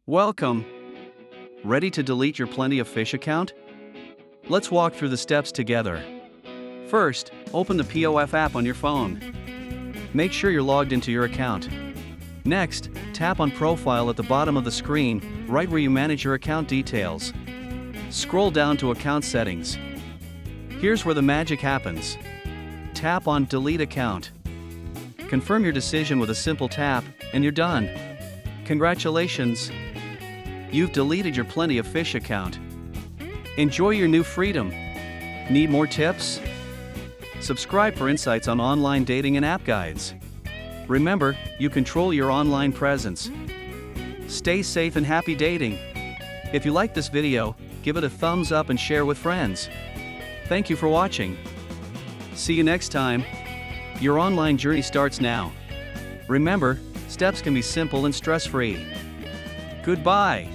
Welcome! Ready to delete your Plenty of Fish account? Let's walk through the steps together. First, open the POF app on your phone. Make sure you're logged into your account. Next, tap on Profile at the bottom of the screen, right where you manage your account details. Scroll down to Account Settings. Here's where the magic happens. Tap on Delete Account. Confirm your decision with a simple tap, and you're done. Congratulations! You've deleted your Plenty of Fish account. Enjoy your new freedom. Need more tips? Subscribe for insights on online dating and app guides. Remember, you control your online presence. Stay safe and happy dating. If you like this video, give it a thumbs up and share with friends. Thank you for watching. See you next time. Your online journey starts now. Remember, steps can be simple and stress-free. Goodbye.